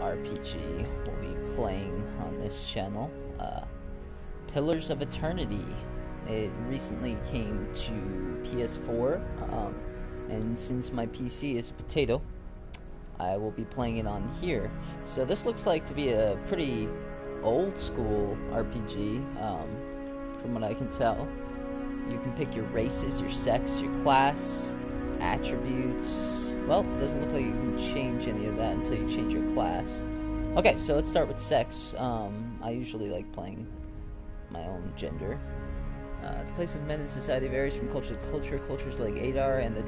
RPG we'll be playing on this channel. Pillars of Eternity. It recently came to PS4, and since my PC is a potato, I will be playing it on here. So this looks like to be a pretty old school RPG, from what I can tell. You can pick your races, your sex, your class, attributes. Well, it doesn't look like you can change any of that until you change your class. Okay, so let's start with sex. I usually like playing my own gender. The place of men in society varies from culture to culture. Cultures like Adar and the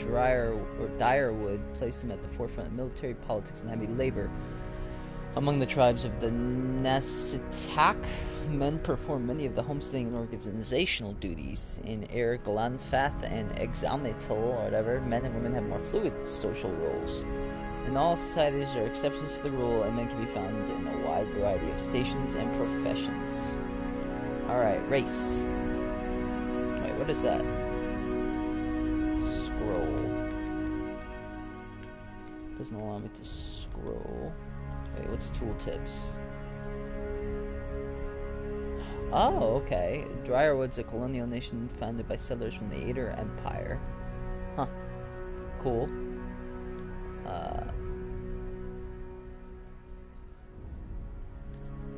Direwood place them at the forefront of military, politics, and heavy labor. Among the tribes of the Nasitak, men perform many of the homesteading and organizational duties. In Air Glanfath and Exalmatal, or whatever, men and women have more fluid social roles. In all societies, there are exceptions to the rule, and men can be found in a wide variety of stations and professions. Alright, race. Wait, what is that? Scroll. Doesn't allow me to scroll. Wait, what's tooltips? Oh, okay. Dryerwood's a colonial nation founded by settlers from the Ader Empire. Huh. Cool.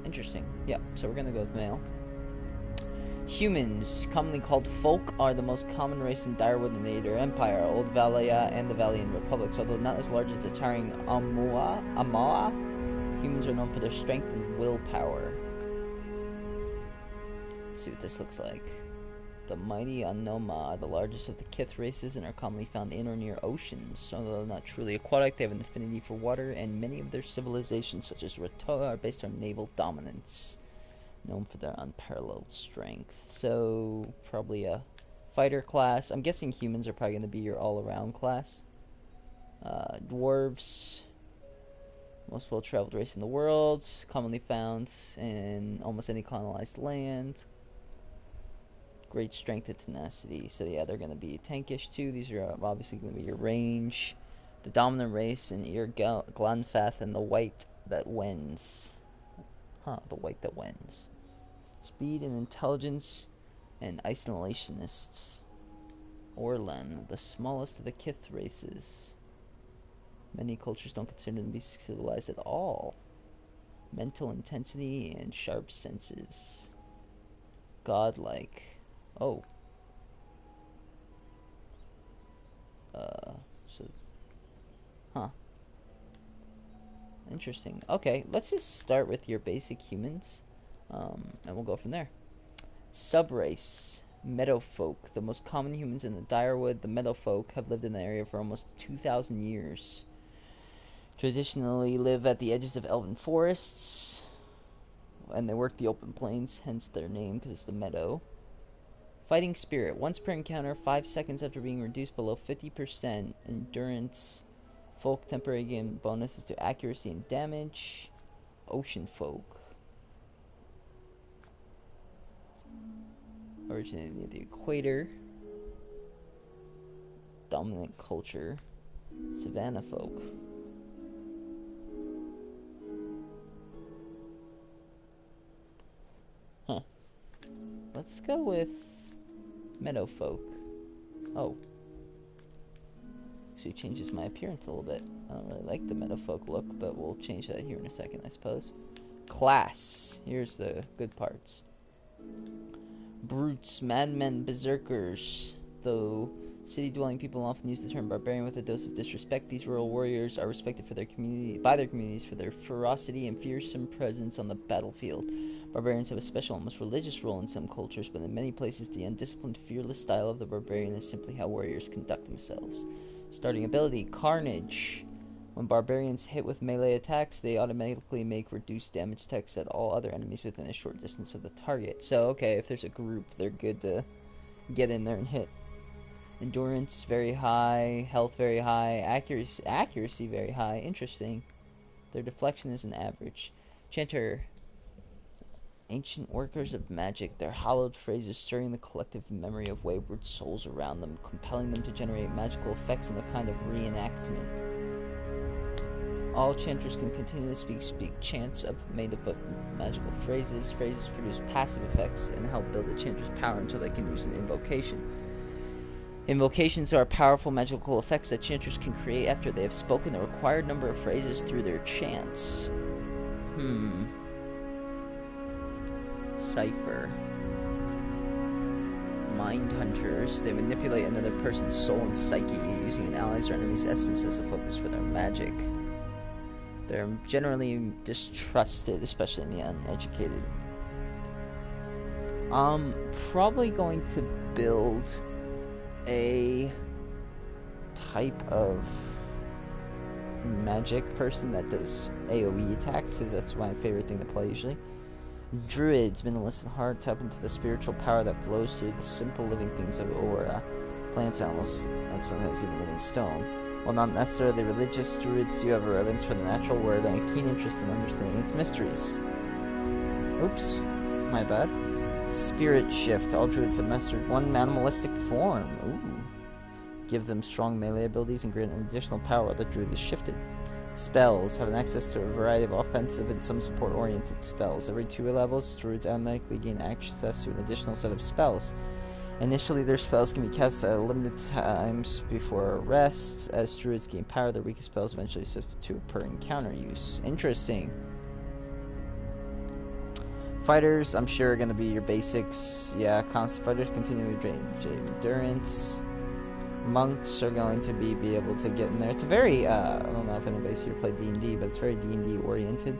Interesting. Yeah, so we're gonna go with male. Humans, commonly called folk, are the most common race in Direwood and the Ader Empire, Old Valia, and the Valian Republics. Although not as large as the towering Amoa, humans are known for their strength and willpower. Let's see what this looks like. The mighty Anoma are the largest of the Kith races and are commonly found in or near oceans. Although not truly aquatic, they have an affinity for water, and many of their civilizations, such as Ratoa, are based on naval dominance, known for their unparalleled strength. So, probably a fighter class. I'm guessing humans are probably going to be your all-around class. Dwarves, most well-traveled race in the world, commonly found in almost any colonized land. Great strength and tenacity. So yeah, they're going to be tankish too. These are obviously going to be your range. The dominant race in Ir Glanfath, and the white that wins. Huh, the white that wins. Speed and intelligence and isolationists. Orlan, the smallest of the Kith races. Many cultures don't consider them to be civilized at all. Mental intensity and sharp senses. Godlike. Oh. Huh. Interesting. Okay, let's just start with your basic humans, and we'll go from there. Subrace. Meadowfolk. The most common humans in the Direwood, the Meadowfolk, have lived in the area for almost 2,000 years. Traditionally live at the edges of elven forests, and they work the open plains, hence their name, because it's the meadow. Fighting Spirit. Once per encounter, 5 seconds after being reduced below 50% endurance. Folk temporary gain bonuses to accuracy and damage. Ocean Folk. Originated near the equator. Dominant culture. Savannah Folk. Huh. Let's go with Meadowfolk. Oh. Actually changes my appearance a little bit. I don't really like the Meadowfolk look, but we'll change that here in a second, I suppose. Class. Here's the good parts. Brutes, madmen, berserkers. Though city-dwelling people often use the term barbarian with a dose of disrespect, these rural warriors are respected for their by their communities for their ferocity and fearsome presence on the battlefield. Barbarians have a special, almost religious role in some cultures, but in many places the undisciplined, fearless style of the barbarian is simply how warriors conduct themselves. Starting ability, Carnage. When barbarians hit with melee attacks, they automatically make reduced damage attacks at all other enemies within a short distance of the target. So, okay, if there's a group, they're good to get in there and hit. Endurance very high, health very high, accuracy very high. Interesting. Their deflection is an average. Chanter. Ancient workers of magic, their hallowed phrases stirring the collective memory of wayward souls around them, compelling them to generate magical effects in a kind of reenactment. All chanters can continue to speak chants made up of magical phrases. Phrases produce passive effects and help build the chanter's power until they can use an invocation. Invocations are powerful magical effects that chanters can create after they have spoken the required number of phrases through their chants. Cipher. Mind hunters. They manipulate another person's soul and psyche using an ally's or enemy's essence as a focus for their magic. They're generally distrusted, especially in the uneducated. I'm probably going to build a type of magic person that does AoE attacks, because that's my favorite thing to play usually. Druids, minimalist and hard, tap into the spiritual power that flows through the simple living things of aura, plants, animals, and sometimes even living stone. While not necessarily religious, druids do have a reverence for the natural world and a keen interest in understanding its mysteries. Oops, my bad. Spirit shift. All druids have mastered one animalistic form. Ooh. Give them strong melee abilities and grant an additional power while the druid is shifted. Spells. Have an access to a variety of offensive and some support-oriented spells. Every 2 levels, druids automatically gain access to an additional set of spells. Initially, their spells can be cast at limited times before rest. As druids gain power, their weakest spells eventually shift to per encounter use. Interesting. Fighters, I'm sure, are going to be your basics. Yeah, constant fighters continually drain endurance. Monks are going to be able to get in there. It's a very, I don't know if anybody's here played D&D, but it's very D&D oriented.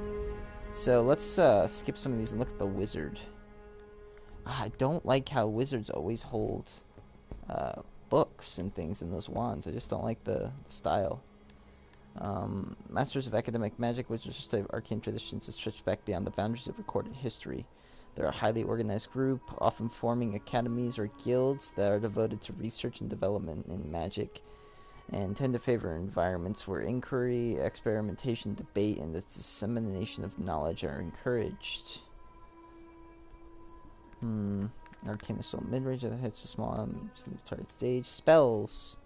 So let's skip some of these and look at the wizard. I don't like how wizards always hold books and things in those wands. I just don't like the style. Masters of academic magic, wizards study arcane traditions that stretch back beyond the boundaries of recorded history. They're a highly organized group, often forming academies or guilds that are devoted to research and development in magic, and tend to favor environments where inquiry, experimentation, debate, and the dissemination of knowledge are encouraged. Arcane assault mid-range that hits a small target stage. Spells.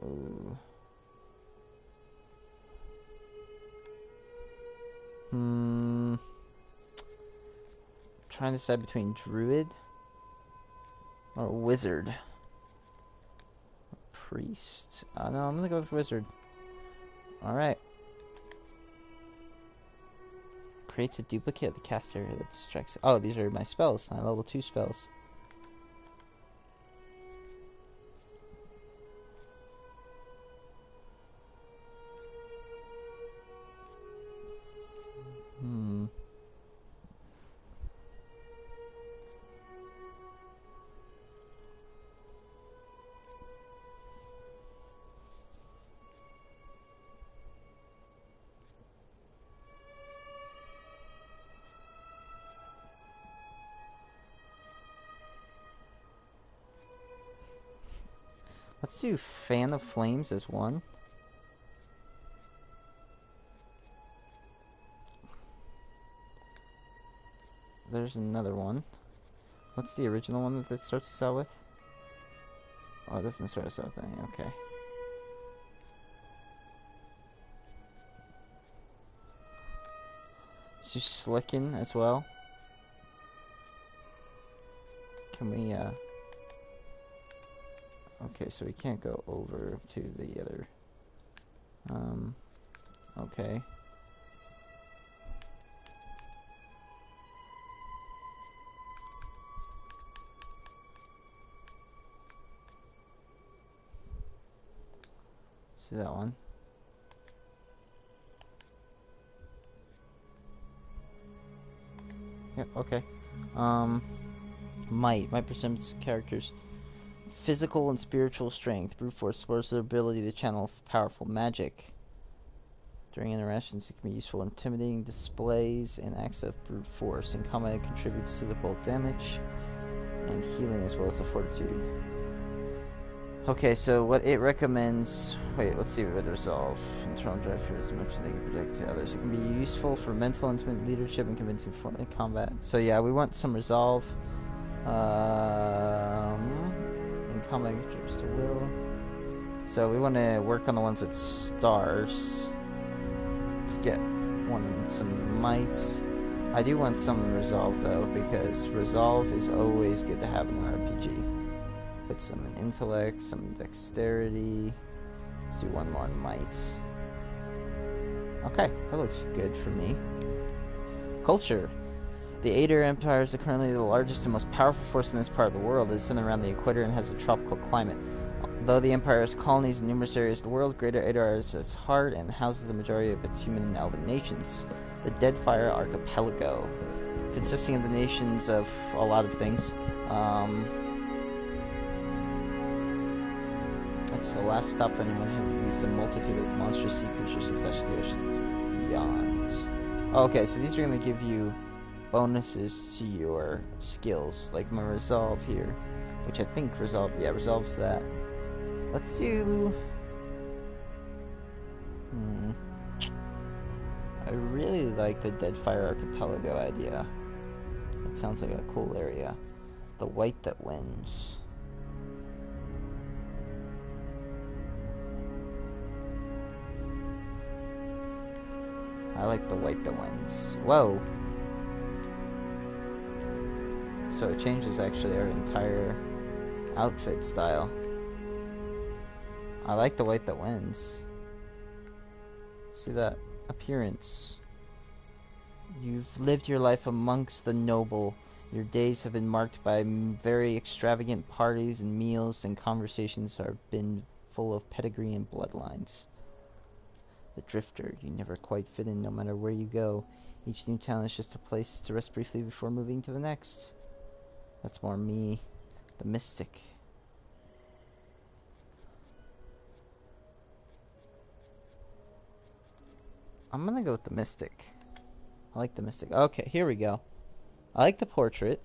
Oh. Trying to decide between druid or wizard. Priest. No, I'm gonna go with wizard. Alright. Creates a duplicate of the caster that distracts. Oh, these are my spells. My level 2 spells. Let's do Fan of Flames as one. There's another one. What's the original one that this starts us out with? Oh, it doesn't start us out with anything. Okay. Let's do Slicken as well. Can we, okay, so we can't go over to the other, okay. See that one? Yep, okay. Might presents characters physical and spiritual strength. Brute force explores their ability to channel powerful magic. During interactions, it can be useful in intimidating displays and acts of brute force. In combat, it contributes to the both damage and healing as well as the fortitude. Okay, so what it recommends... Wait, let's see what resolve. Internal drive for as much as they can project to others. It can be useful for mental intimate leadership and convincing combat. So yeah, we want some resolve. In combat, contributes to will. So we want to work on the ones with stars. To get some might. I do want some resolve though, because resolve is always good to have in an RPG. Put some intellect, some dexterity. Let's do one more might. Okay, that looks good for me. Culture. The Ader Empire is currently the largest and most powerful force in this part of the world. It is centered around the equator and has a tropical climate. Though the Empire has colonies in numerous areas of the world, Greater Ader is its heart and houses the majority of its human and elven nations. The Deadfire Archipelago, consisting of the nations of a lot of things. It's the last stop for anyone who leads a multitude of monstrous sea creatures who fetch the ocean beyond. Okay, so these are going to give you bonuses to your skills, like my resolve here, which I think resolves that. Let's do... I really like the Deadfire Archipelago idea. It sounds like a cool area. The white that wins. I like the white that wins. Whoa! So it changes actually our entire outfit style. I like the white that wins. See that appearance. You've lived your life amongst the noble. Your days have been marked by very extravagant parties and meals, and conversations have been full of pedigree and bloodlines. The drifter. You never quite fit in no matter where you go. Each new town is just a place to rest briefly before moving to the next. That's more me. The mystic. I'm gonna go with the mystic. I like the mystic. Okay, here we go. I like the portrait.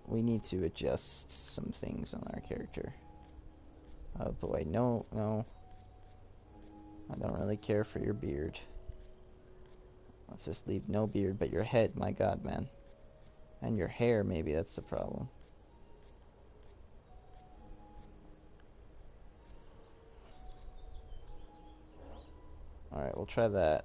We need to adjust some things on our character. Oh boy, no. I don't really care for your beard. Let's just leave no beard, but your head, my god, man. And your hair, maybe that's the problem. Alright, we'll try that.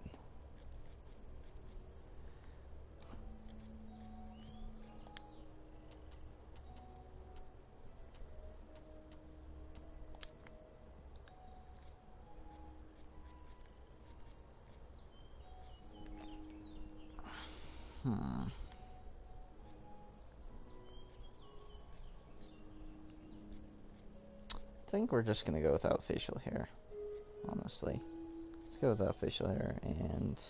I think we're just gonna go without facial hair, honestly. Let's go without facial hair, and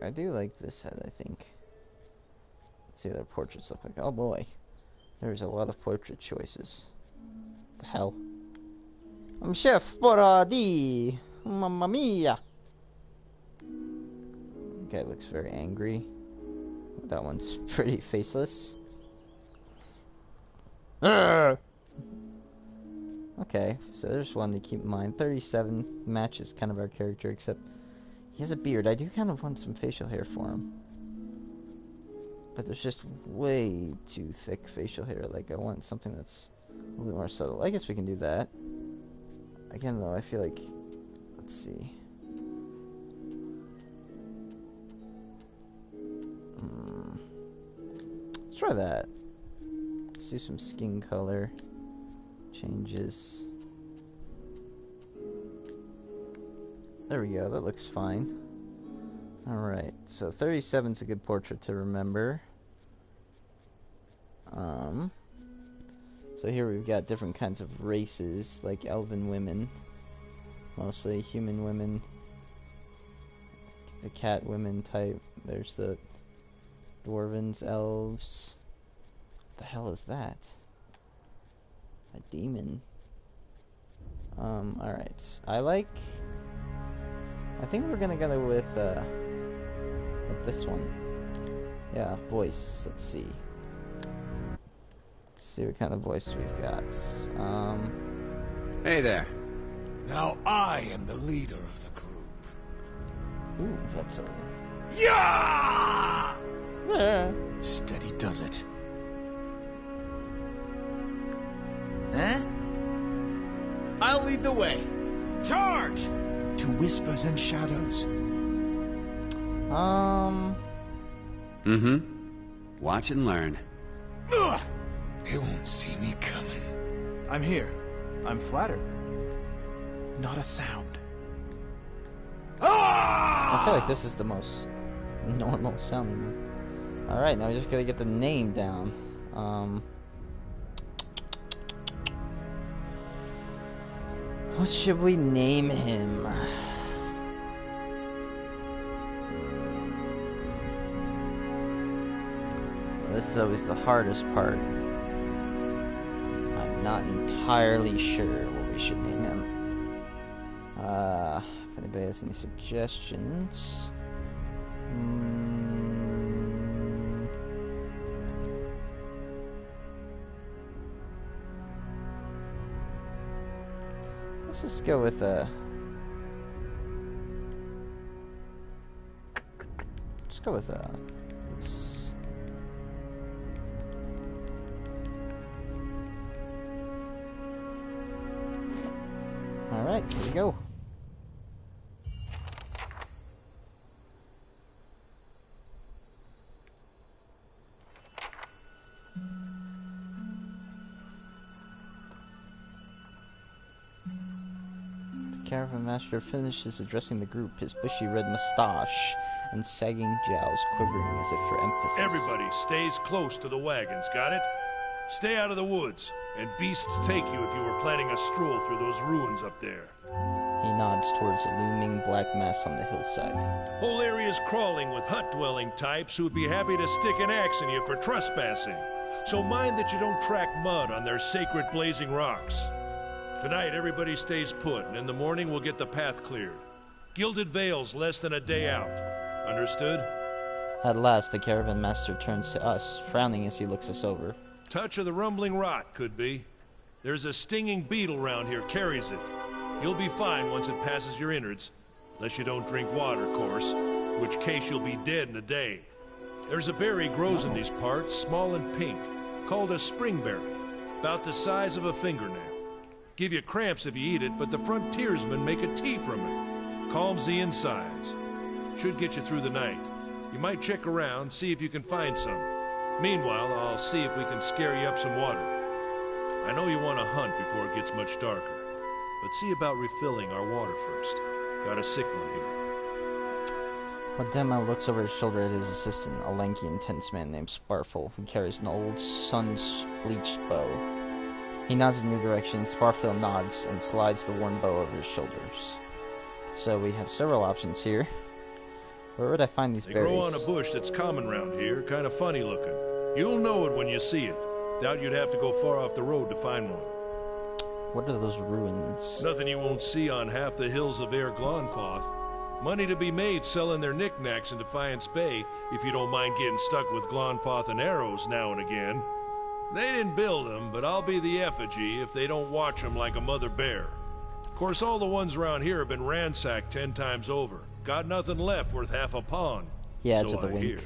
I do like this head, I think. Let's see what their portraits look like. Oh boy, there's a lot of portrait choices. The hell? I'm Chef Boyardee! Mamma mia! Guy looks very angry. That one's pretty faceless. Okay, so there's one to keep in mind. 37 matches kind of our character, except he has a beard. I do kind of want some facial hair for him. But there's just way too thick facial hair. Like, I want something that's a little bit more subtle. I guess we can do that. Again, though, I feel like... Let's see. Let's try that. Let's do some skin color changes. There we go, that looks fine. Alright, so 37's a good portrait to remember. So here we've got different kinds of races, like elven women. Mostly human women. The cat women type. There's the dwarvens, elves. What the hell is that? A demon. Alright. I think we're gonna go with this one. Yeah, voice. Let's see. see what kind of voice we've got. Hey there. Now I am the leader of the group. Ooh, that's a... Yeah! Steady does it. Huh? I'll lead the way. Charge! To whispers and shadows. Mm-hmm. Watch and learn. Ugh! They won't see me coming. I'm here. I'm flattered. Not a sound. I feel like this is the most normal sounding one. Alright, now we just gotta get the name down. What should we name him? This is always the hardest part. I'm not entirely sure what we should name him. If anybody has any suggestions. Let's just go with let's go with it's all right, here we go. The caravan master finishes addressing the group, his bushy red mustache and sagging jowls quivering as if for emphasis. Everybody stays close to the wagons, got it? Stay out of the woods, and beasts take you if you were planning a stroll through those ruins up there. He nods towards a looming black mass on the hillside. Whole area's crawling with hut-dwelling types who would be happy to stick an axe in you for trespassing. So mind that you don't track mud on their sacred blazing rocks. Tonight, everybody stays put, and in the morning we'll get the path cleared. Gilded Vale's less than a day out. Understood? At last, the caravan master turns to us, frowning as he looks us over. Touch of the rumbling rot, could be. There's a stinging beetle round here, carries it. You'll be fine once it passes your innards. Unless you don't drink water, of course. In which case you'll be dead in a day. There's a berry grows in these parts, small and pink, called a springberry. About the size of a fingernail. Give you cramps if you eat it, but the frontiersmen make a tea from it. Calms the insides. Should get you through the night. You might check around, see if you can find some. Meanwhile, I'll see if we can scare you up some water. I know you want to hunt before it gets much darker, but see about refilling our water first. Got a sick one here. Wadema looks over his shoulder at his assistant, a lanky, intense man named Sparful, who carries an old, sun-bleached bow. He nods in new directions. Sparful nods and slides the worn bow over his shoulders. So we have several options here. Where would I find these berries? They grow on a bush that's common round here, kind of funny looking. You'll know it when you see it. Doubt you'd have to go far off the road to find one. What are those ruins? Nothing you won't see on half the hills of Air Glonfoth. Money to be made selling their knickknacks in Defiance Bay, if you don't mind getting stuck with Glonfoth and arrows now and again. They didn't build them, but I'll be the effigy if they don't watch them like a mother bear. Of course, all the ones around here have been ransacked 10 times over. Got nothing left worth half a pawn. Yeah, so to the I wink. hear.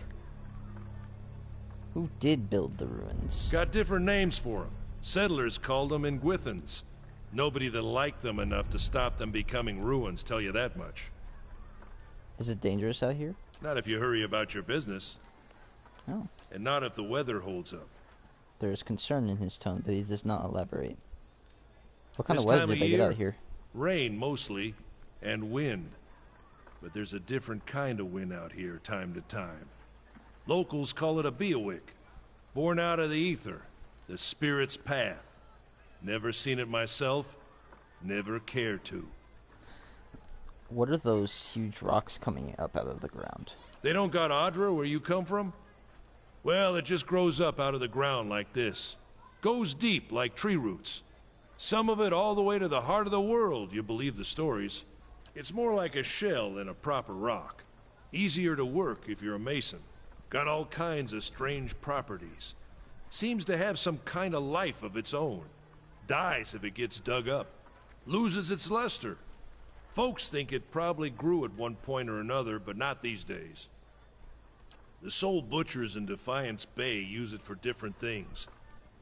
Who did build the ruins? Got different names for them. Settlers called them Ingwithans. Nobody that liked them enough to stop them becoming ruins, tell you that much. Is it dangerous out here? Not if you hurry about your business. Oh. And not if the weather holds up. There is concern in his tone, but he does not elaborate. What kind This of weather time did of they get year, out here? Rain, mostly, and wind. But there's a different kind of wind out here, time to time. Locals call it a Beowick. Born out of the ether, the spirit's path. Never seen it myself, never care to. What are those huge rocks coming up out of the ground? They don't got Adra where you come from? Well, it just grows up out of the ground like this. Goes deep like tree roots. Some of it all the way to the heart of the world, you believe the stories. It's more like a shell than a proper rock. Easier to work if you're a mason. Got all kinds of strange properties. Seems to have some kind of life of its own. Dies if it gets dug up. Loses its luster. Folks think it probably grew at one point or another, but not these days. The soul butchers in Defiance Bay use it for different things.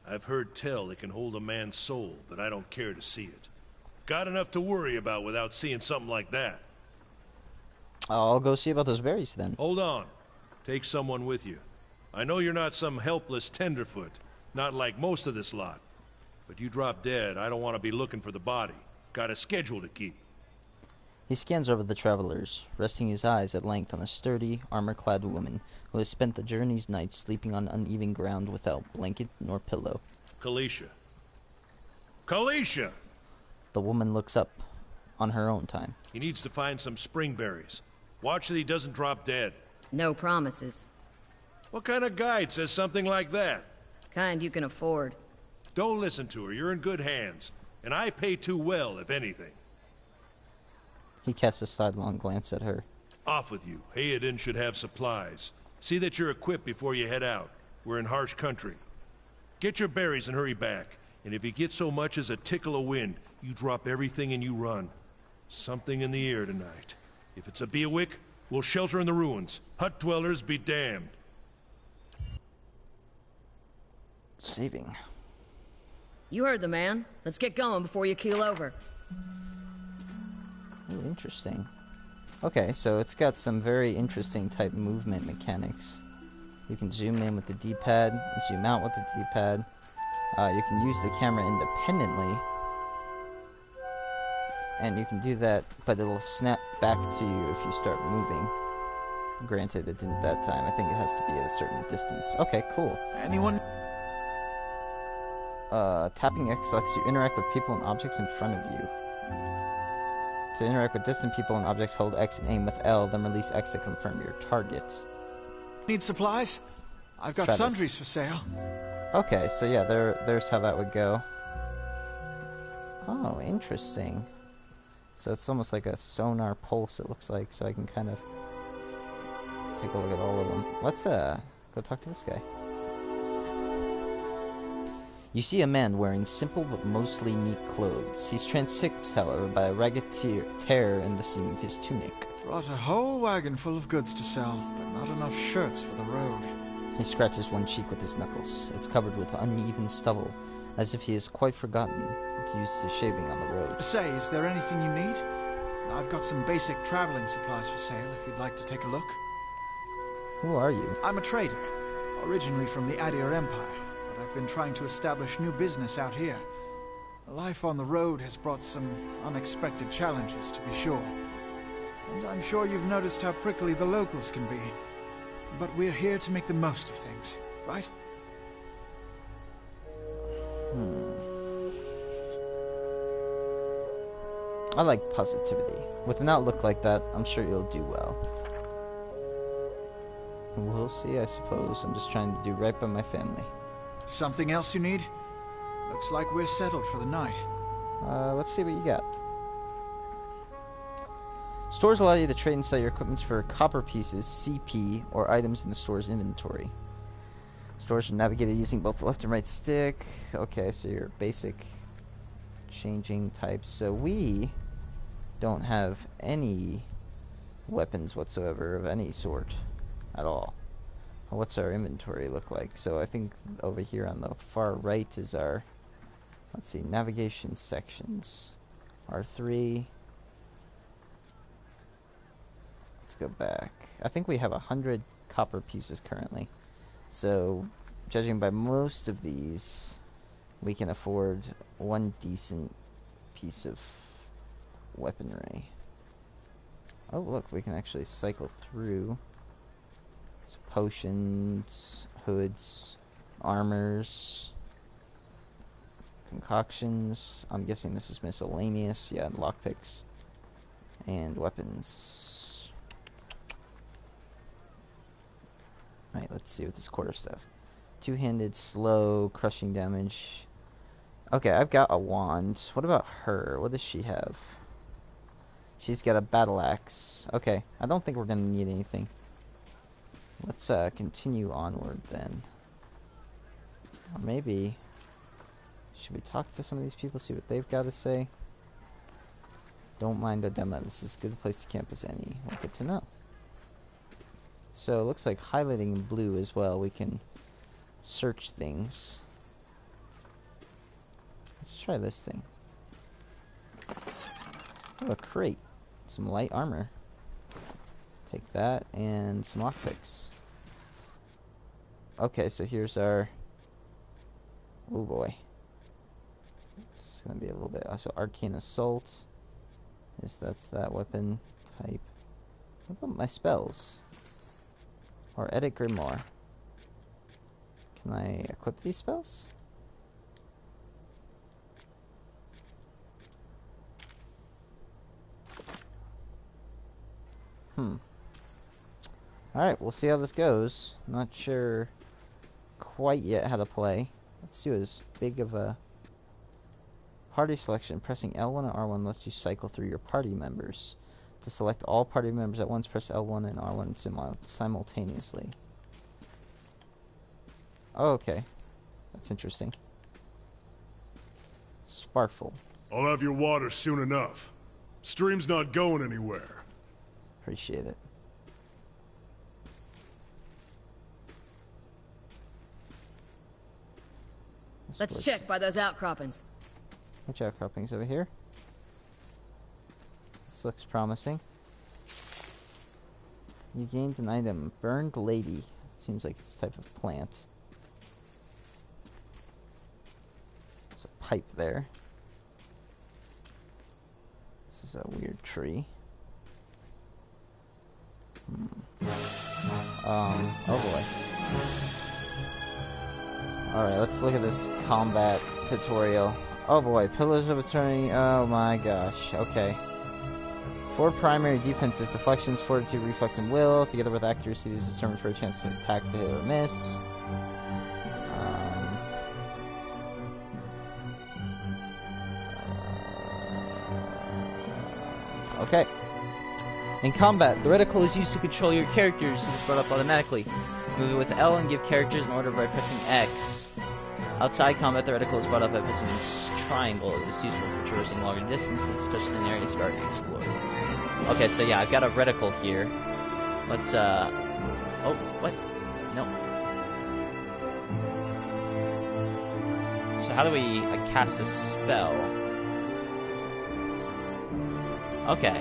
I've heard tell it can hold a man's soul, but I don't care to see it. Got enough to worry about without seeing something like that. I'll go see about those berries then. Hold on. Take someone with you. I know you're not some helpless tenderfoot, not like most of this lot. But you drop dead, I don't want to be looking for the body. Got a schedule to keep. He scans over the travelers, resting his eyes at length on a sturdy, armor-clad woman who has spent the journey's night sleeping on uneven ground without blanket nor pillow. Kalisha. Kalisha! The woman looks up on her own time. He needs to find some springberries. Watch that he doesn't drop dead. No promises. What kind of guide says something like that? Kind you can afford. Don't listen to her. You're in good hands. And I pay too well, if anything. He casts a sidelong glance at her. Off with you. Hayden should have supplies. See that you're equipped before you head out. We're in harsh country. Get your berries and hurry back. And if you get so much as a tickle of wind, you drop everything and you run. Something in the air tonight. If it's a Beawick, we'll shelter in the ruins. Hut dwellers be damned. Saving. You heard the man. Let's get going before you keel over. Ooh, interesting. Okay, so it's got some very interesting type movement mechanics. You can zoom in with the D-pad, zoom out with the D-pad. You can use the camera independently. And you can do that, but it'll snap back to you if you start moving. Granted, it didn't that time. I think it has to be at a certain distance. Okay, cool. Anyone? Tapping X lets you interact with people and objects in front of you. To interact with distant people and objects, hold X and aim with L, then release X to confirm your target. Need supplies? I've got Stratus. sundries for sale. Okay, so yeah, there's how that would go. Oh, interesting. So it's almost like a sonar pulse, it looks like, so I can kind of take a look at all of them. Let's go talk to this guy. You see a man wearing simple but mostly neat clothes. He's transfixed, however, by a ragged tear in the seam of his tunic. Brought a whole wagon full of goods to sell, but not enough shirts for the road. He scratches one cheek with his knuckles. It's covered with uneven stubble, as if he has quite forgotten to use the shaving on the road. Say, is there anything you need? I've got some basic traveling supplies for sale if you'd like to take a look. Who are you? I'm a trader, originally from the Adir Empire, but I've been trying to establish new business out here. Life on the road has brought some unexpected challenges, to be sure. And I'm sure you've noticed how prickly the locals can be. But we're here to make the most of things, right? I like positivity. With an outlook like that, I'm sure you'll do well. We'll see, I suppose. I'm just trying to do right by my family. Something else you need? Looks like we're settled for the night. Let's see what you got. Stores allow you to trade and sell your equipment for copper pieces, CP, or items in the store's inventory. Stores are navigated using both the left and right stick. Okay, so your basic changing types. So we don't have any weapons whatsoever of any sort at all. What's our inventory look like? So I think over here on the far right is our, let's see, navigation sections. R3. Let's go back. I think we have 100 copper pieces currently. So, judging by most of these, we can afford one decent piece of weaponry. Oh, look, we can actually cycle through. So potions, hoods, armors, concoctions. I'm guessing this is miscellaneous. Yeah, and lockpicks. And weapons. Alright, let's see what this quarter stuff. Two-handed, slow, crushing damage. Okay, I've got a wand. What about her? What does she have? She's got a battle axe. Okay, I don't think we're gonna need anything. Let's continue onward then. Or maybe... should we talk to some of these people, see what they've got to say? Don't mind the demo. This is as good a place to camp as any. Well, good to know. So it looks like highlighting in blue as well, we can search things. Let's try this thing. Oh, a crate. Some light armor. Take that and some lockpicks. Okay, so here's our... oh boy. This is going to be a little bit... so Arcane Assault. That's that weapon type. What about my spells? Or Edit Grimoire. Can I equip these spells? Alright, we'll see how this goes. Not sure quite yet how to play. Let's see what as big of a party selection. Pressing L1 and R1 lets you cycle through your party members. To select all party members at once, press L1 and R1 simultaneously. Oh, okay. That's interesting. Sparkful. I'll have your water soon enough. Stream's not going anywhere. Appreciate it. Let's check by those outcroppings. Which outcroppings over here? This looks promising. You gained an item. Burned Lady. Seems like it's a type of plant. There's a pipe there. This is a weird tree. Oh boy. Alright, let's look at this combat tutorial. Oh boy, Pillars of Eternity. Oh my gosh. Okay. 4 primary defenses: deflections, fortitude, reflex, and will. Together with accuracy, these is determined for a chance to attack, to hit, or miss. Okay. In combat, the reticle is used to control your characters, so it's brought up automatically. Move it with L and give characters an order by pressing X. Outside combat, the reticle is brought up by pressing triangle. It is useful for traversing longer distances, especially in areas you've already explored. Okay, so yeah, I've got a reticle here. Let's, oh, what? No. So how do we cast a spell? Okay.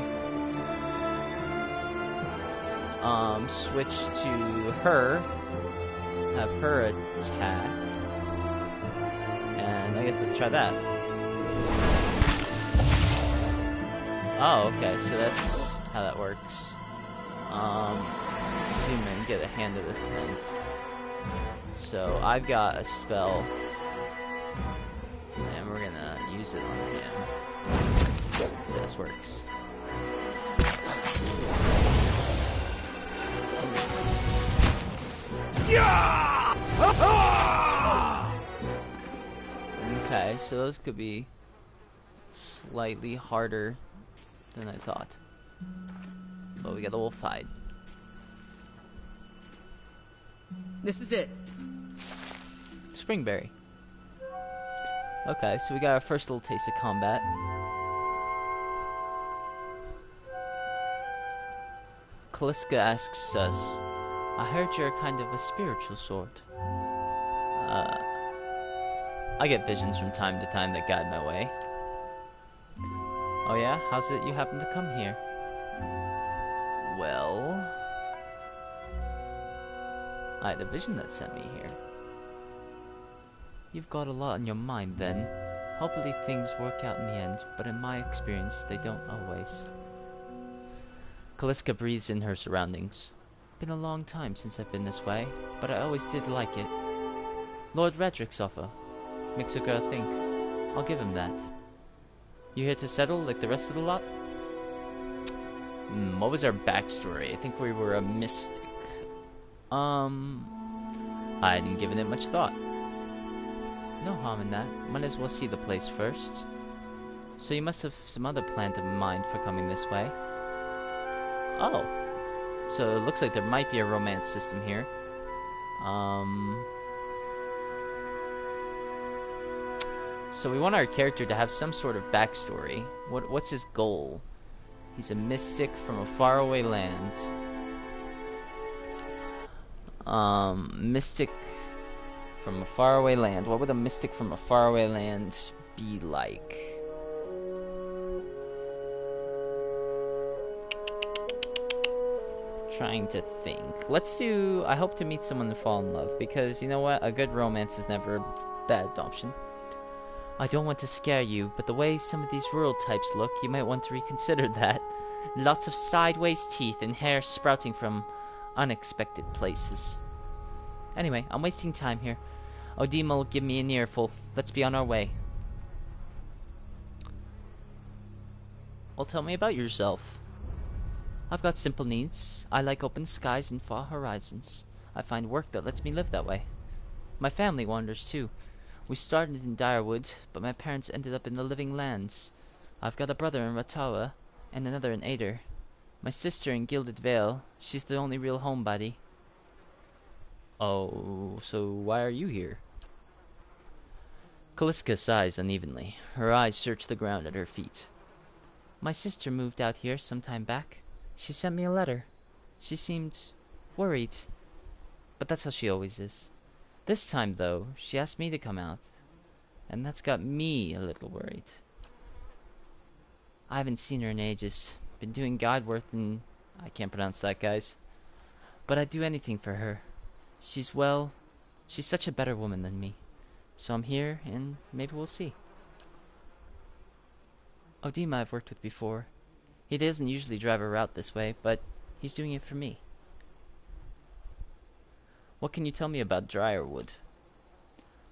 Switch to her. Have her attack. And I guess let's try that. Oh, okay, so that's how that works. Zoom in, get a hand of this thing. So I've got a spell. And we're gonna use it on him. So this works. Okay, so those could be slightly harder than I thought. But we got the wolf hide. This is it. Springberry. Okay, so we got our first little taste of combat. Kaliska asks us, I heard you're kind of a spiritual sort. I get visions from time to time that guide my way. Oh yeah? How's it you happen to come here? Well... I had a vision that sent me here. You've got a lot on your mind then. Hopefully things work out in the end, but in my experience, they don't always. Kaliska breathes in her surroundings. Been a long time since I've been this way, but I always did like it. Lord Redrick's offer. Makes a girl think. I'll give him that. You here to settle like the rest of the lot? What was our backstory? I think we were a mystic. I hadn't given it much thought. No harm in that. Might as well see the place first. So you must have some other plan in mind for coming this way. Oh. So it looks like there might be a romance system here. So we want our character to have some sort of backstory. What's his goal? He's a mystic from a faraway land. Mystic from a faraway land. What would a mystic from a faraway land be like? Trying to think. Let's do, I hope to meet someone and fall in love, because you know what? A good romance is never a bad option. I don't want to scare you, but the way some of these rural types look, you might want to reconsider that. Lots of sideways teeth and hair sprouting from unexpected places. Anyway, I'm wasting time here. Odima will give me an earful. Let's be on our way. Well, tell me about yourself. I've got simple needs. I like open skies and far horizons. I find work that lets me live that way. My family wanders too. We started in Direwood, but my parents ended up in the Living Lands. I've got a brother in Ratawa, and another in Ader. My sister in Gilded Vale. She's the only real homebody. Oh, so why are you here? Kaliska sighs unevenly. Her eyes search the ground at her feet. My sister moved out here some time back. She sent me a letter. She seemed worried, but that's how she always is. This time, though, she asked me to come out, and that's got me a little worried. I haven't seen her in ages. Been doing Godworth and... I can't pronounce that, guys. But I'd do anything for her. She's such a better woman than me. So I'm here, and maybe we'll see. Odima I've worked with before. He doesn't usually drive a route this way, but he's doing it for me. What can you tell me about Direwood?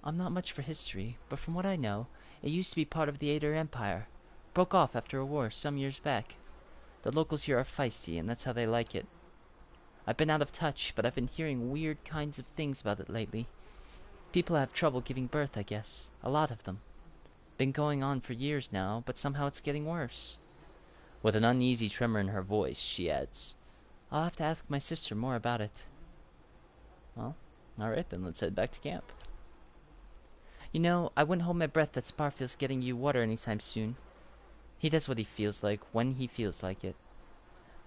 I'm not much for history, but from what I know, it used to be part of the Ader Empire. Broke off after a war some years back. The locals here are feisty, and that's how they like it. I've been out of touch, but I've been hearing weird kinds of things about it lately. People have trouble giving birth, I guess. A lot of them. Been going on for years now, but somehow it's getting worse. With an uneasy tremor in her voice, she adds, I'll have to ask my sister more about it. Well, alright then, let's head back to camp. You know, I wouldn't hold my breath that Sparfield's getting you water anytime soon. He does what he feels like, when he feels like it.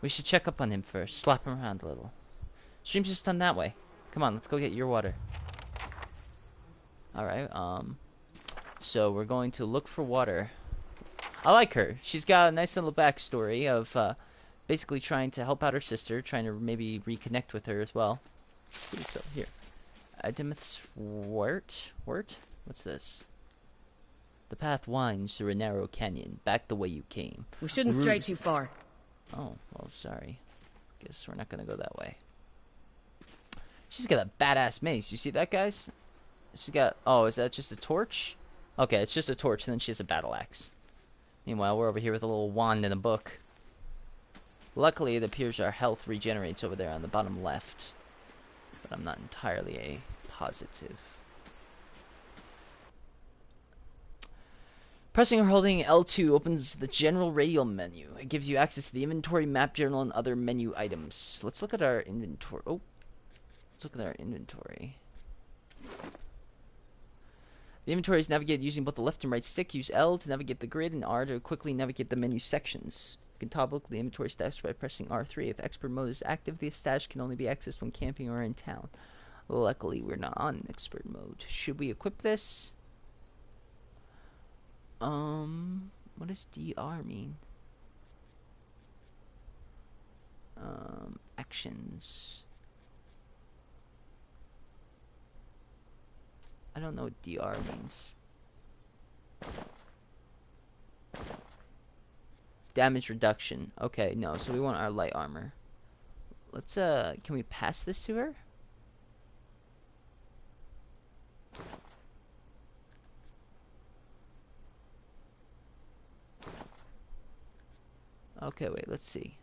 We should check up on him first, slap him around a little. Stream's just done that way. Come on, let's go get your water. Alright, so we're going to look for water. I like her. She's got a nice little backstory of basically trying to help out her sister, trying to maybe reconnect with her as well. Let's see what's up here. Adimith's Wort? What's this? The path winds through a narrow canyon, back the way you came. We shouldn't stray too far. Oh, well, sorry. Guess we're not gonna go that way. She's got a badass mace. You see that, guys? She's got... Oh, is that just a torch? Okay, it's just a torch, and then she has a battle axe. Meanwhile, we're over here with a little wand and a book. Luckily, it appears our health regenerates over there on the bottom left. But I'm not entirely positive. Pressing or holding L2 opens the general radial menu. It gives you access to the inventory, map journal, and other menu items. Let's look at our inventory. Oh, let's look at our inventory. The inventory is navigated using both the left and right stick. Use L to navigate the grid and R to quickly navigate the menu sections. You can toggle the inventory stash by pressing R3. If expert mode is active, the stash can only be accessed when camping or in town. Luckily, we're not on expert mode. Should we equip this? What does DR mean? Actions. I don't know what DR means. Damage reduction. Okay, no, so we want our light armor. Let's, can we pass this to her? Okay, wait, let's see.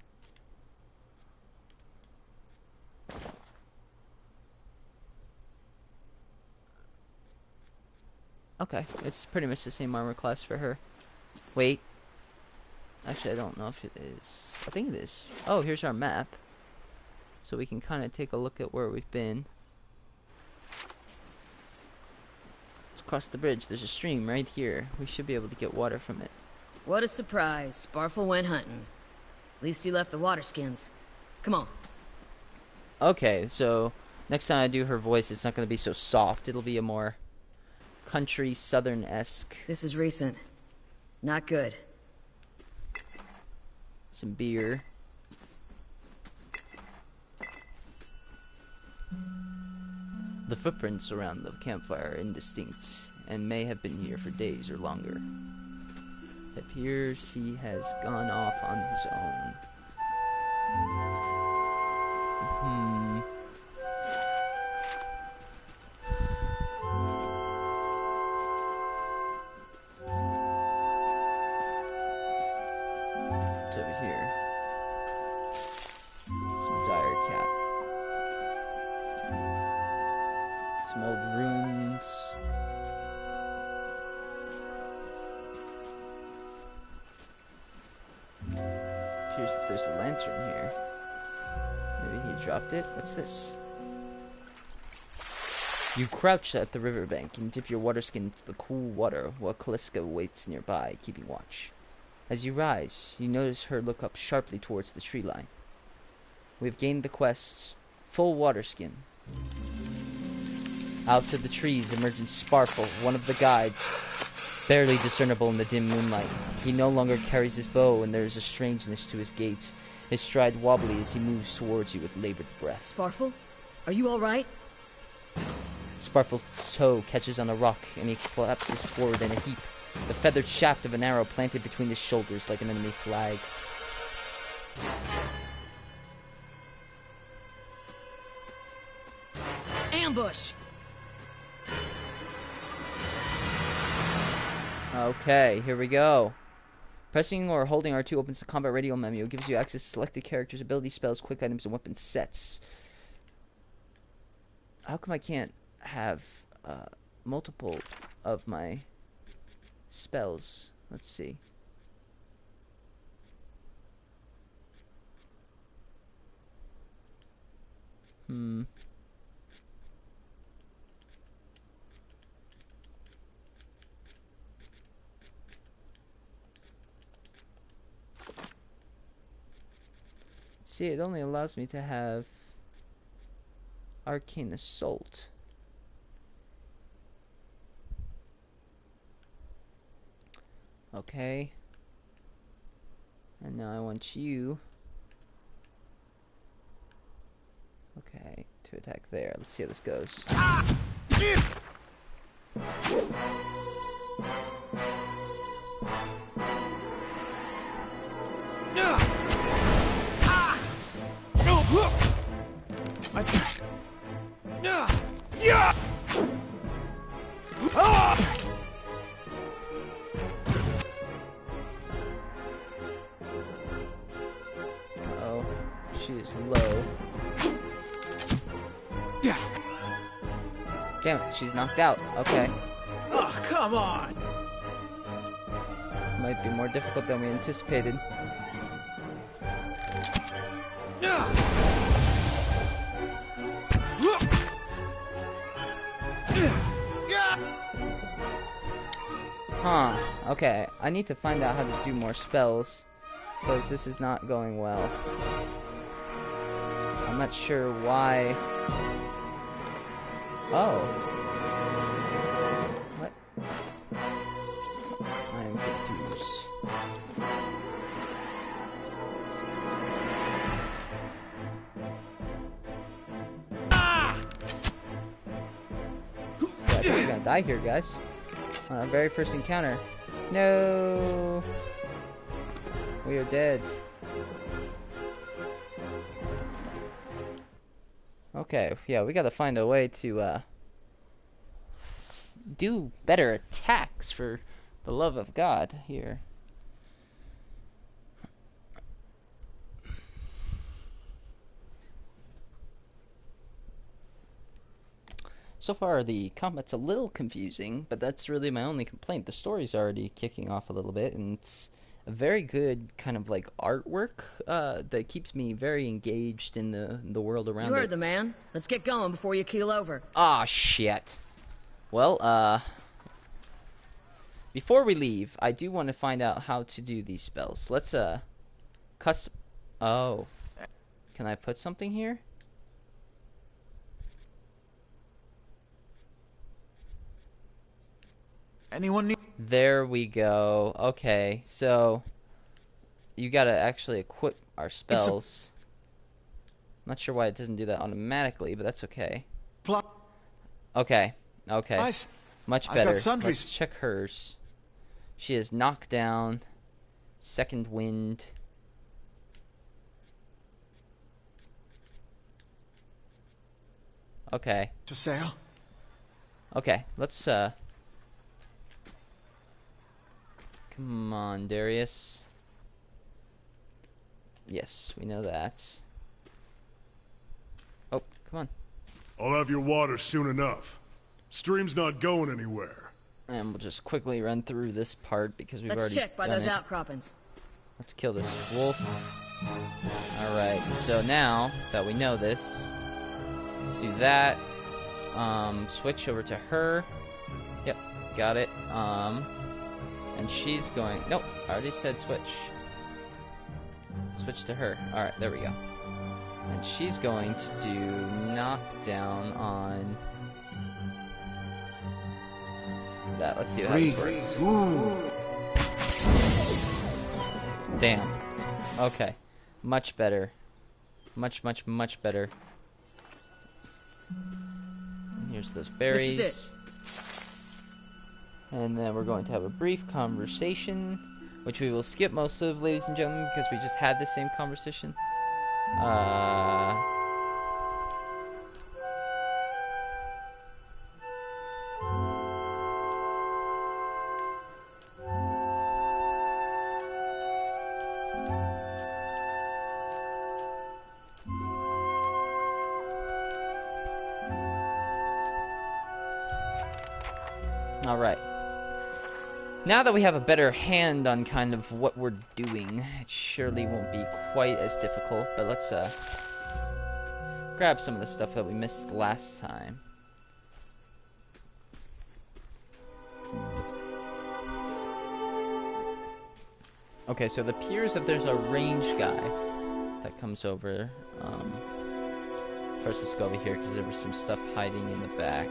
Okay, it's pretty much the same armor class for her. Wait. Actually, I don't know if it is. I think it is. Oh, here's our map. So we can kind of take a look at where we've been. Let's across the bridge. There's a stream right here. We should be able to get water from it. What a surprise. Sparfle went hunting. At least he left the water skins. Come on. Okay, so next time I do her voice, it's not going to be so soft. It'll be a more country, southern-esque. This is recent. Not good. Some beer. The footprints around the campfire are indistinct and may have been here for days or longer. It appears he has gone off on his own. It's over here. Some dire cap. Some old runes. Appears that there's a lantern here. Maybe he dropped it? What's this? You crouch at the riverbank and dip your water skin into the cool water while Kaliska waits nearby, keeping watch. As you rise, you notice her look up sharply towards the tree line. We have gained the quest, full water skin. Out of the trees emerges Sparfle, one of the guides, barely discernible in the dim moonlight. He no longer carries his bow, and there is a strangeness to his gait, his stride wobbly as he moves towards you with labored breath. Sparfle? Are you alright? Sparfle's toe catches on a rock, and he collapses forward in a heap, the feathered shaft of an arrow planted between his shoulders like an enemy flag. Ambush! Okay, here we go. Pressing or holding R2 opens the combat radio menu. It gives you access to selected characters, ability spells, quick items, and weapon sets. How come I can't have multiple of my spells? Let's see. See, it only allows me to have Arcane Assault. Okay. And now I want you. Okay, to attack there. Let's see how this goes. Oh, she is low. Damn it, she's knocked out. Okay. Oh, come on! Might be more difficult than we anticipated. Huh. Okay, I need to find out how to do more spells, because this is not going well. I'm not sure why. Oh. What? I am confused. Yeah, I think we're gonna die here, guys. On our very first encounter. No! We are dead. Okay, yeah, we gotta find a way to, do better attacks for the love of God here. So far, the combat's a little confusing, but that's really my only complaint. The story's already kicking off a little bit, and it's a very good kind of like artwork that keeps me very engaged in the world around it. You heard the man. Let's get going before you keel over. Ah, shit. Well, before we leave, I do want to find out how to do these spells. Let's custom. Oh, can I put something here? Anyone need... There we go. Okay, so you gotta actually equip our spells. I'm not sure why it doesn't do that automatically, but that's okay. Okay, okay. Nice. Much I've better. got sundries. Let's check hers. She is knockdown, second wind. Okay. To sail. Okay, let's come on, Darius. Yes, we know that. Oh, come on. I'll have your water soon enough. Stream's not going anywhere. And we'll just quickly run through this part because we've Let's already check by done those it. outcroppings. Let's kill this wolf. Alright, so now that we know this, let's do that. Switch over to her. Yep, got it. And she's going... Nope, I already said switch. Switch to her. Alright, there we go. And she's going to do knockdown on... that. Let's see how this works. Damn. Okay. Much better. Much better. Here's those berries. This is And then we're going to have a brief conversation, which we will skip most of, ladies and gentlemen, because we just had the same conversation. Alright. Now that we have a better hand on kind of what we're doing, it surely won't be quite as difficult, but let's grab some of the stuff that we missed last time. Okay, so it appears that there's a range guy that comes over. First, let's go over here because there was some stuff hiding in the back.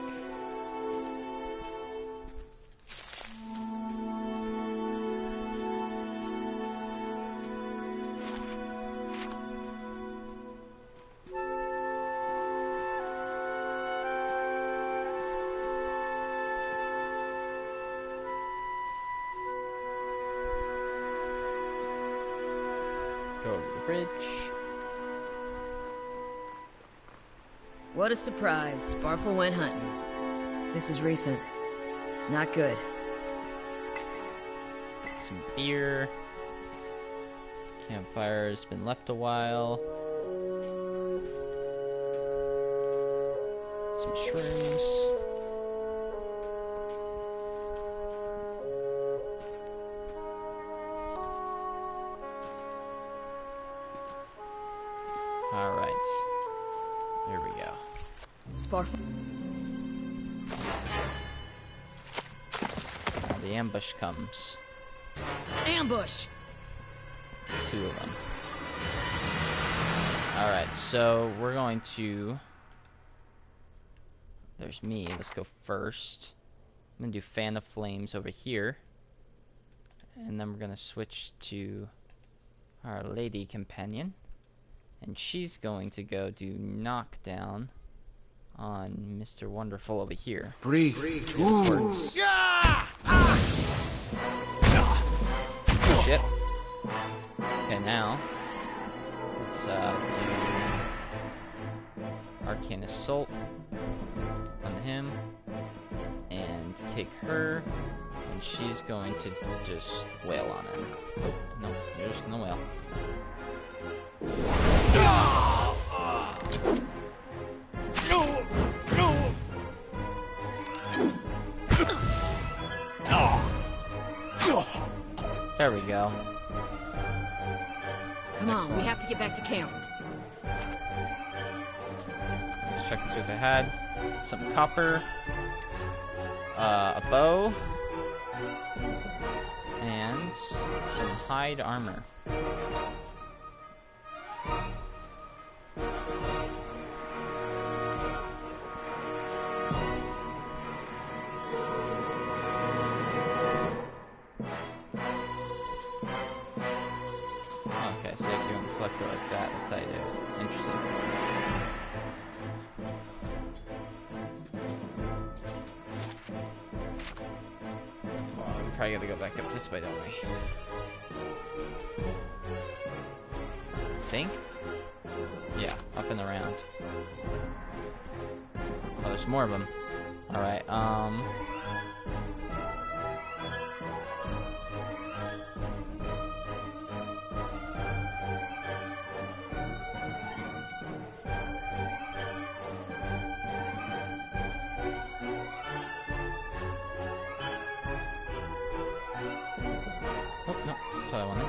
Go over the bridge. What a surprise. Sparfle went hunting. This is recent. Not good. Some beer. Campfire's been left a while. Some shrooms. Alright. Here we go. Sparfle. Now the ambush comes. Ambush! 2 of them. Alright, so we're going to... There's me. Let's go first. I'm going to do Fan of Flames over here. And then we're going to switch to our lady companion. And she's going to go do Knockdown on Mr. Wonderful over here. Breathe. This works. Shit. Okay, now let's do Arcane Assault on him and kick her, and she's going to just wail on him. Oh, no, you're just gonna wail. There we go. Come on, Excellent. we have to get back to camp. Let's check and see what they had. Some copper. A bow. And some hide armor. Okay, so if you want to select it like that, that's how you do it. Interesting. Well, we probably gotta go back up this way, don't we? Think? Yeah, up and around. Oh, there's more of them. Alright, oh, no, that's what I wanted.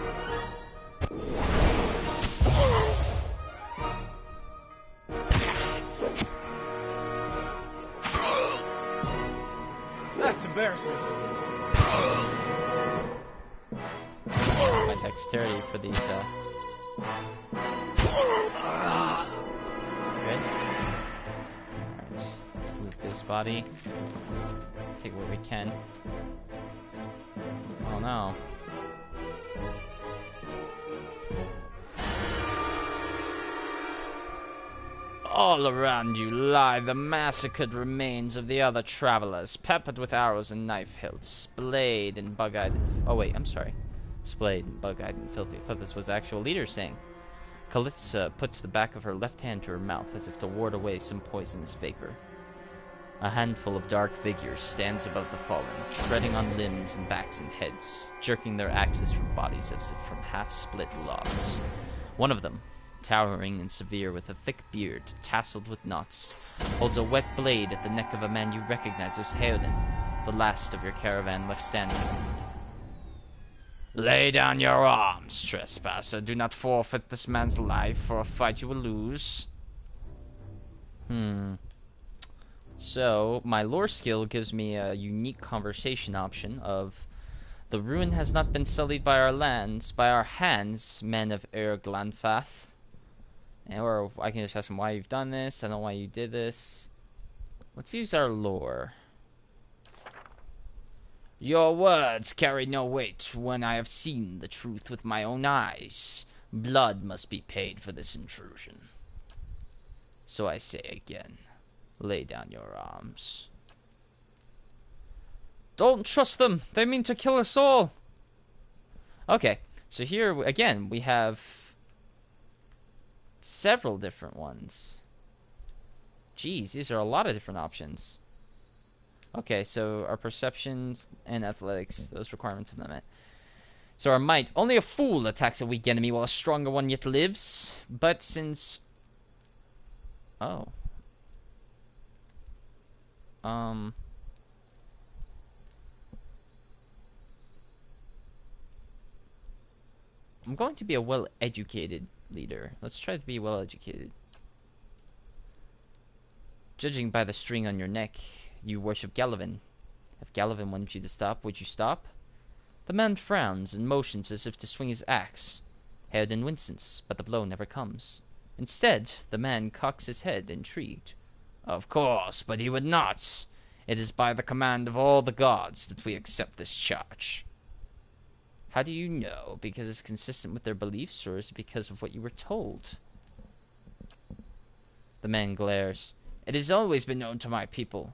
That's embarrassing. My dexterity for these, Good. Alright, let's loot this body. Take what we can. Oh no. All around you lie the massacred remains of the other travelers, peppered with arrows and knife hilts, splayed and bug-eyed. Oh wait, I'm sorry. Splayed and bug-eyed and filthy. I thought this was the actual leader saying. Kalitsa puts the back of her left hand to her mouth as if to ward away some poisonous vapor. A handful of dark figures stands above the fallen, treading on limbs and backs and heads, jerking their axes from bodies as if from half-split logs. One of them, towering and severe with a thick beard tasseled with knots, holds a wet blade at the neck of a man you recognize as Heoden, the last of your caravan left standing. Lay down your arms, trespasser. Do not forfeit this man's life for a fight you will lose. So, my lore skill gives me a unique conversation option of the ruin has not been sullied by our lands, by our hands, men of Glanfath. Or I can just ask him why you've done this. I don't know why you did this. Let's use our lore. Your words carry no weight when I have seen the truth with my own eyes. Blood must be paid for this intrusion. So I say again, lay down your arms. Don't trust them. They mean to kill us all. Okay, so here again we have several different ones. Jeez, these are a lot of different options. Okay, so our perceptions and athletics, those requirements have not met. So our might, only a fool attacks a weak enemy while a stronger one yet lives. But since... Oh. I'm going to be a well-educated leader. Let's try to be well-educated. Judging by the string on your neck, you worship Galavan. If Galavan wanted you to stop, would you stop? The man frowns and motions as if to swing his axe. Heoden winces, but the blow never comes. Instead, the man cocks his head, intrigued. Of course, but he would not. It is by the command of all the gods that we accept this charge. How do you know? Because it's consistent with their beliefs, or is it because of what you were told? The man glares. It has always been known to my people.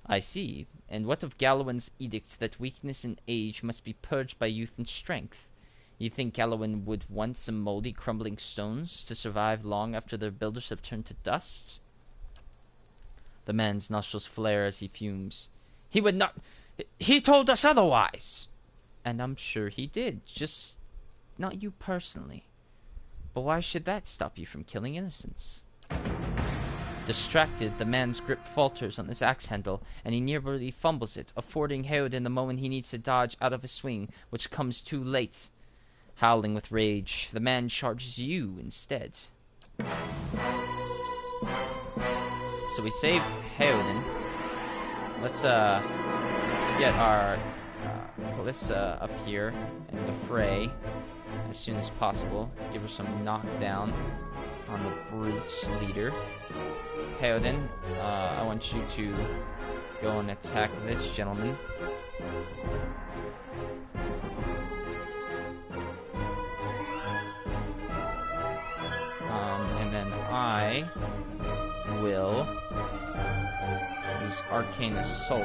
I see. And what of Galawan's edict that weakness and age must be purged by youth and strength? You think Galawan would want some moldy, crumbling stones to survive long after their builders have turned to dust? The man's nostrils flare as he fumes. He would not... He told us otherwise! And I'm sure he did, just not you personally. But why should that stop you from killing innocents? Distracted, the man's grip falters on his axe handle, and he nearly fumbles it, affording Heoden the moment he needs to dodge out of a swing, which comes too late. Howling with rage, the man charges you instead. So we save Heoden. Let's get our Kalissa appear in the fray as soon as possible. Give her some knockdown on the Brute's leader. Heoden, I want you to go and attack this gentleman. And then I will use Arcane Assault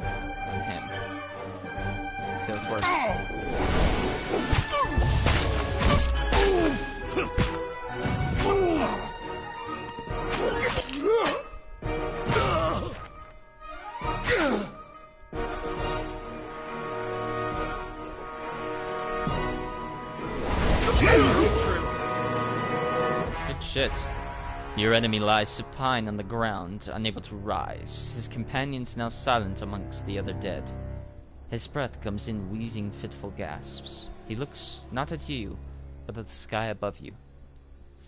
on him. See how this works. Good shit. Your enemy lies supine on the ground, unable to rise. His companions now silent amongst the other dead. His breath comes in wheezing, fitful gasps. He looks not at you, but at the sky above you.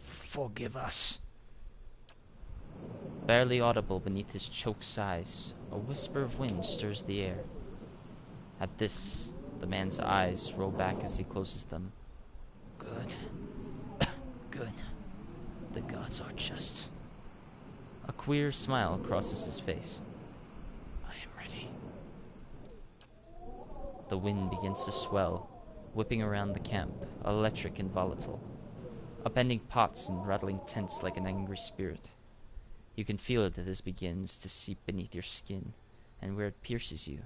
Forgive us. Barely audible beneath his choked sighs, a whisper of wind stirs the air. At this, the man's eyes roll back as he closes them. Good. Good. The gods are just. A queer smile crosses his face. I am ready. The wind begins to swell, whipping around the camp, electric and volatile, upending pots and rattling tents like an angry spirit. You can feel it as it begins to seep beneath your skin, and where it pierces you,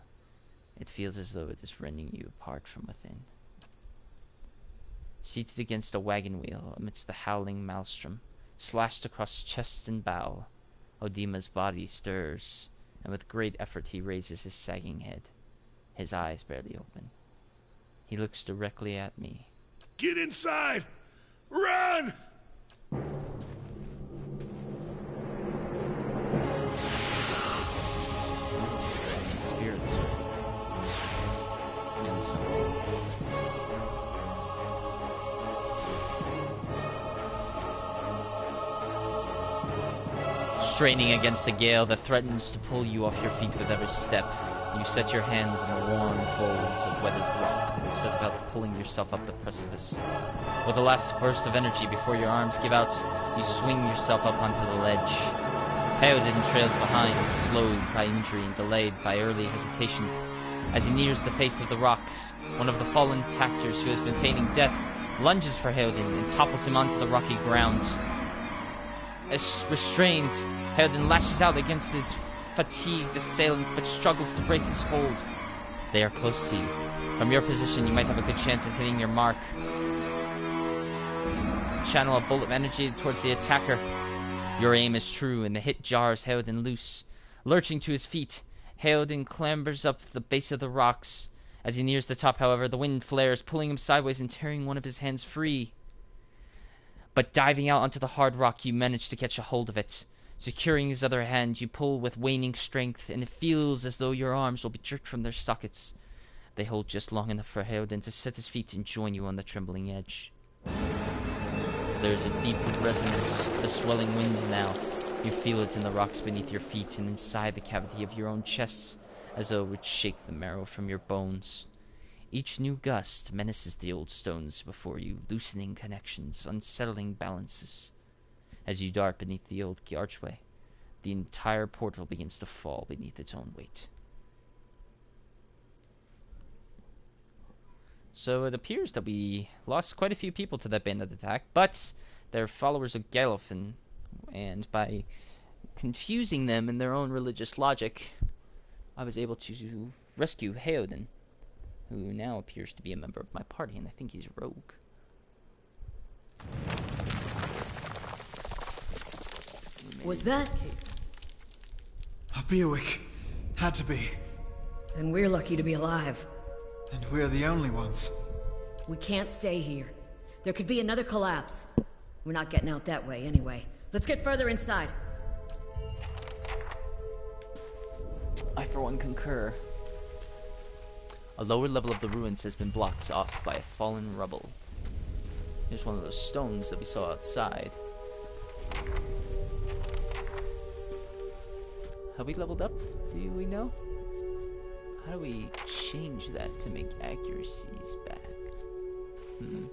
it feels as though it is rending you apart from within. Seated against a wagon wheel amidst the howling maelstrom, slashed across chest and bow, Odima's body stirs, and with great effort he raises his sagging head, his eyes barely open. He looks directly at me. Get inside! Run! Spirits. And something. Straining against a gale that threatens to pull you off your feet with every step, you set your hands in the worn folds of weathered rock and set about pulling yourself up the precipice. With a last burst of energy before your arms give out, you swing yourself up onto the ledge. Heoden trails behind, slowed by injury and delayed by early hesitation. As he nears the face of the rock, one of the fallen tactors who has been feigning death lunges for Heoden and topples him onto the rocky ground. As restrained, Heoden lashes out against his fatigued assailant, but struggles to break his hold. They are close to you. From your position, you might have a good chance of hitting your mark. Channel a bolt of energy towards the attacker. Your aim is true, and the hit jars Heoden loose. Lurching to his feet, Heoden clambers up the base of the rocks. As he nears the top, however, the wind flares, pulling him sideways and tearing one of his hands free. But diving out onto the hard rock, you manage to catch a hold of it. Securing his other hand, you pull with waning strength, and it feels as though your arms will be jerked from their sockets. They hold just long enough for Heoden to set his feet and join you on the trembling edge. There is a deep resonance to the swelling winds now. You feel it in the rocks beneath your feet and inside the cavity of your own chests, as though it would shake the marrow from your bones. Each new gust menaces the old stones before you, loosening connections, unsettling balances. As you dart beneath the old archway, the entire portal begins to fall beneath its own weight. So it appears that we lost quite a few people to that bandit attack, but they're followers of Galifin, and by confusing them in their own religious logic, I was able to rescue Heoden, who now appears to be a member of my party, and I think he's rogue. Was that? A Bewick. Had to be. Then we're lucky to be alive. And we're the only ones. We can't stay here. There could be another collapse. We're not getting out that way anyway. Let's get further inside. I, for one, concur. A lower level of the ruins has been blocked off by a fallen rubble. Here's one of those stones that we saw outside. Have we leveled up? Do we know? How do we change that to make accuracies back? No,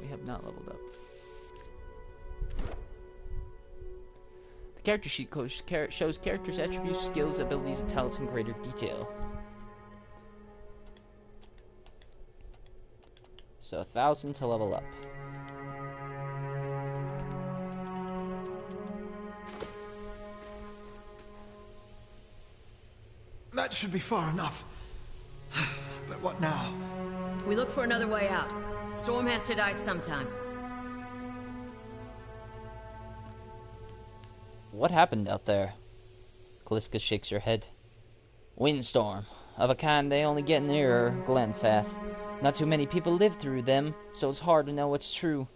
we have not leveled up. The character sheet shows characters' attributes, skills, abilities, and talents in greater detail. So 1,000 to level up. That should be far enough. But what now? We look for another way out. Storm has to die sometime. What happened out there? Calliska shakes her head. Windstorm. Of a kind they only get nearer Glenfath. Not too many people live through them, so it's hard to know what's true.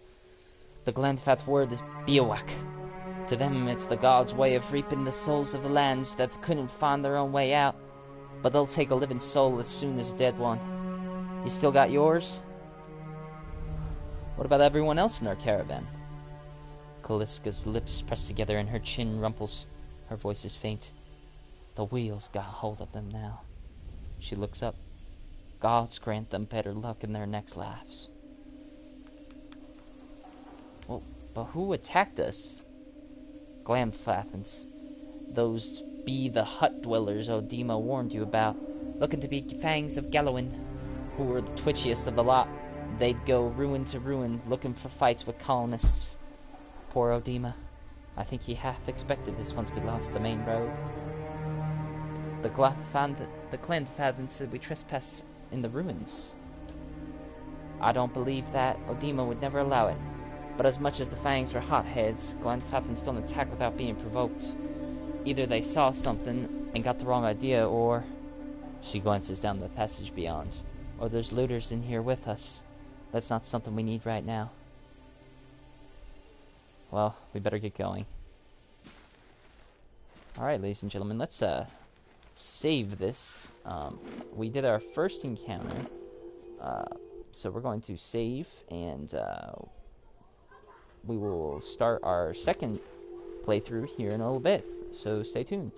The Glenfath word is Biawak. To them, it's the gods' way of reaping the souls of the lands that couldn't find their own way out. But they'll take a living soul as soon as a dead one. You still got yours? What about everyone else in our caravan? Calliska's lips press together and her chin rumples. Her voice is faint. The wheels got hold of them now. She looks up. Gods grant them better luck in their next lives. Well, but who attacked us? Glamfathans. Those be the hut dwellers Odima warned you about, looking to be fangs of Gallowin, who were the twitchiest of the lot. They'd go ruin to ruin, looking for fights with colonists. Poor Odima. I think he half expected this once we lost the main road. The Glenfathans said we trespassed in the ruins. I don't believe that. Odima would never allow it. But as much as the fangs are hotheads, Glenfathans don't attack without being provoked. Either they saw something and got the wrong idea, or... She glances down the passage beyond. Or there's looters in here with us. That's not something we need right now. Well, we better get going. Alright, ladies and gentlemen, let's save this. We did our first encounter. So we're going to save, and we will start our second playthrough here in a little bit. So stay tuned.